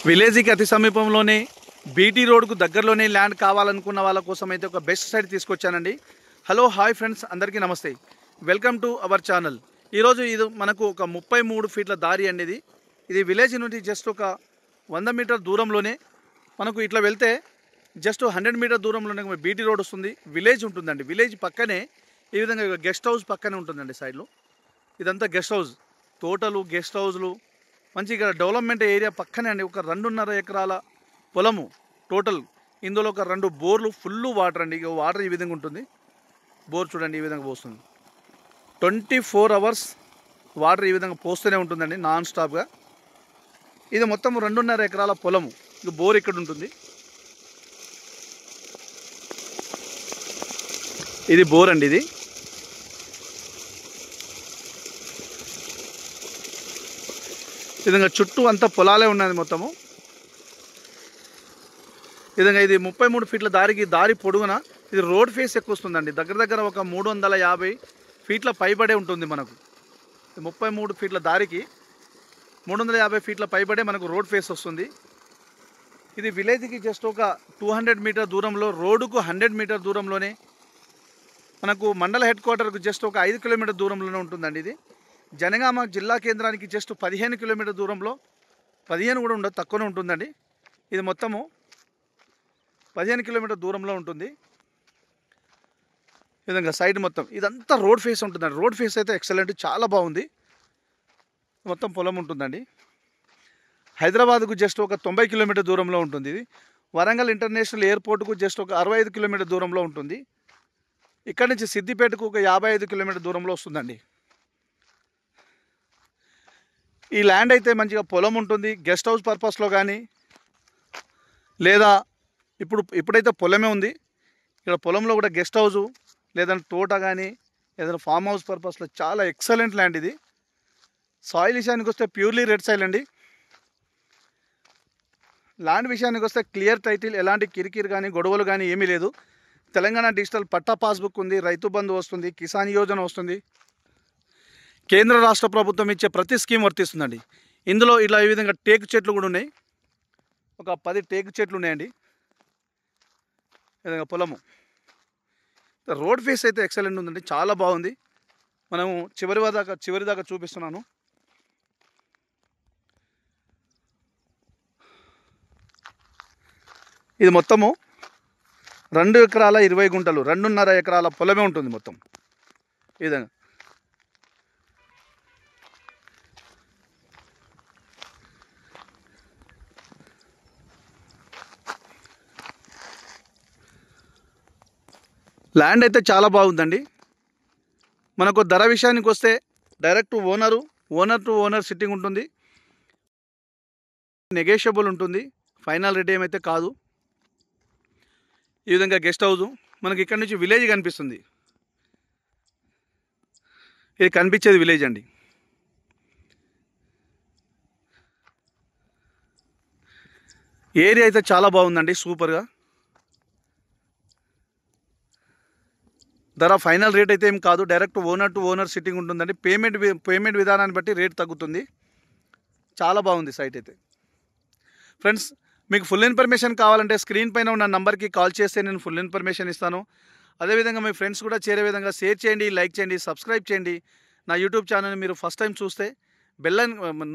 విలేజ్కి అతి సమీపంలోనే బీటీ రోడ్కు దగ్గరలోనే ల్యాండ్ కావాలనుకున్న వాళ్ళ కోసం అయితే ఒక బెస్ట్ సైట్ తీసుకొచ్చానండి. హలో హాయ్ ఫ్రెండ్స్, అందరికీ నమస్తే. Welcome to our channel. ఈరోజు ఇది మనకు ఒక 33 ఫీట్ల దారి అండి. ఇది విలేజ్ నుండి జస్ట్ ఒక 100 మీటర్ దూరంలోనే మనకు ఇట్లా వెళ్తే జస్ట్ 100 మీటర్ దూరంలోనే బీటీ రోడ్ వస్తుంది. విలేజ్ ఉంటుందండి. విలేజ్ పక్కనే ఈ విధంగా గెస్ట్ హౌస్ పక్కనే ఉంటుందండి. సైడ్లో ఇదంతా గెస్ట్ హౌస్, తోటలు, గెస్ట్ హౌస్లు, మంచిగా డెవలప్మెంట్ ఏరియా పక్కనే అండి. ఒక 2.5 ఎకరాల పొలము టోటల్. ఇందులో ఒక 2 బోర్లు, ఫుల్ వాటర్ అండి. ఇక వాటర్ ఈ విధంగా ఉంటుంది. బోర్ చూడండి ఈ విధంగా పోస్తుంది. 24 అవర్స్ వాటర్ ఈ విధంగా పోస్తూనే ఉంటుందండి, నాన్ స్టాప్గా. ఇది మొత్తం 2.5 ఎకరాల పొలము. ఇక బోర్ ఇక్కడ ఉంటుంది. ఇది బోర్ అండి. ఇది విధంగా చుట్టూ అంతా పొలాలే ఉన్నది మొత్తము. విధంగా ఇది 33 ఫీట్ల దారి పొడుగున ఇది రోడ్ ఫేస్ ఎక్కువ వస్తుందండి. దగ్గర ఒక 350 ఫీట్ల పైబడే ఉంటుంది మనకు. 33 ఫీట్ల దారికి 350 ఫీట్ల పైబడే మనకు రోడ్ ఫేస్ వస్తుంది. ఇది విలేజ్కి జస్ట్ ఒక 200 మీటర్ దూరంలో, రోడ్డుకు 100 మీటర్ దూరంలోనే, మనకు మండల హెడ్ క్వార్టర్కు జస్ట్ ఒక 5 కిలోమీటర్ దూరంలోనే ఉంటుందండి. ఇది జనగామ జిల్లా కేంద్రానికి జస్ట్ 15 కిలోమీటర్ దూరంలో, 15 కూడా ఉండదు, తక్కువనే ఉంటుందండి. ఇది మొత్తము 15 కిలోమీటర్ దూరంలో ఉంటుంది. ఈ విధంగా సైడ్ మొత్తం ఇదంతా రోడ్ ఫేస్ ఉంటుందండి. రోడ్ ఫేస్ అయితే ఎక్సలెంట్, చాలా బాగుంది. మొత్తం పొలం ఉంటుందండి. హైదరాబాద్కు జస్ట్ ఒక 90 కిలోమీటర్ దూరంలో ఉంటుంది. ఇది వరంగల్ ఇంటర్నేషనల్ ఎయిర్పోర్ట్కు జస్ట్ ఒక 65 కిలోమీటర్ దూరంలో ఉంటుంది. ఇక్కడ నుంచి సిద్దిపేటకు ఒక 55 కిలోమీటర్ దూరంలో వస్తుందండి. ఈ ల్యాండ్ అయితే మంచిగా పొలం ఉంటుంది. గెస్ట్ హౌస్ పర్పస్లో కానీ, లేదా ఇప్పుడైతే పొలమే ఉంది. ఇక్కడ పొలంలో కూడా గెస్ట్ హౌజు, లేదంటే తోట కానీ, ఏదైనా ఫామ్ హౌస్ పర్పస్లో చాలా ఎక్సలెంట్ ల్యాండ్ ఇది. సాయిల్ విషయానికి వస్తే ప్యూర్లీ రెడ్ సాయిల్ అండి. ల్యాండ్ విషయానికి వస్తే క్లియర్ టైటిల్, ఎలాంటి కిరికిరి కానీ, గొడవలు కానీ ఏమీ లేదు. తెలంగాణ డిజిటల్ పట్టా పాస్బుక్ ఉంది, రైతు బంధు వస్తుంది, కిసాన్ యోజన వస్తుంది. కేంద్ర రాష్ట్ర ప్రభుత్వం ఇచ్చే ప్రతి స్కీమ్ వర్తిస్తుందండి. ఇందులో ఇలా ఈ విధంగా టేకు చెట్లు కూడా ఉన్నాయి. ఒక 10 టేకు చెట్లు ఉన్నాయండి. ఈ విధంగా పొలము. రోడ్ ఫేస్ అయితే ఎక్సలెంట్ ఉందండి, చాలా బాగుంది. మనము చివరి దాకా చూపిస్తున్నాను. ఇది మొత్తము 2 ఎకరాల 20 గుంటలు, 2.5 ఎకరాల పొలమే ఉంటుంది మొత్తం. ఈ విధంగా ల్యాండ్ అయితే చాలా బాగుందండి. మనకు ధర విషయానికి వస్తే direct owner to owner sitting ఉంటుంది. నెగోషియబుల్ ఉంటుంది, ఫైనల్ రేట్ ఏమైతే కాదు. ఈ విధంగా గెస్ట్ హౌస్ మనకి ఇక్కడ నుంచి విలేజ్ కనిపిస్తుంది. ఇది కనిపించేది విలేజ్ అండి. ఏరియా అయితే చాలా బాగుందండి, సూపర్గా. ధర ఫైనల్ రేట్ అయితే ఏం కాదు, direct owner to owner sitting ఉంటుందండి. పేమెంట్ విధానాన్ని బట్టి రేట్ తగ్గుతుంది. చాలా బాగుంది సైట్ అయితే. ఫ్రెండ్స్, మీకు ఫుల్ ఇన్ఫర్మేషన్ కావాలంటే స్క్రీన్ పైన ఉన్న నంబర్కి కాల్ చేస్తే నేను ఫుల్ ఇన్ఫర్మేషన్ ఇస్తాను. అదేవిధంగా మీ ఫ్రెండ్స్ కూడా చేరే విధంగా షేర్ చేయండి, లైక్ చేయండి, సబ్స్క్రైబ్ చేయండి. నా యూట్యూబ్ ఛానల్ని మీరు ఫస్ట్ టైం చూస్తే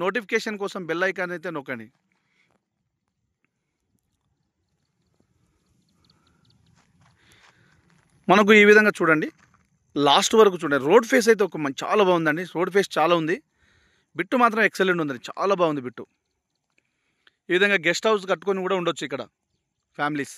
నోటిఫికేషన్ కోసం బెల్ ఐకాన్ అయితే నొక్కండి. మనకు ఈ విధంగా చూడండి, లాస్ట్ వరకు చూడండి. రోడ్ ఫేస్ అయితే చాలా బాగుందండి. రోడ్ ఫేస్ చాలా ఉంది. బిట్టు మాత్రం ఎక్సలెంట్ ఉందండి, చాలా బాగుంది బిట్టు. ఈ విధంగా గెస్ట్ హౌస్ కట్టుకొని కూడా ఉండొచ్చు ఇక్కడ ఫ్యామిలీస్.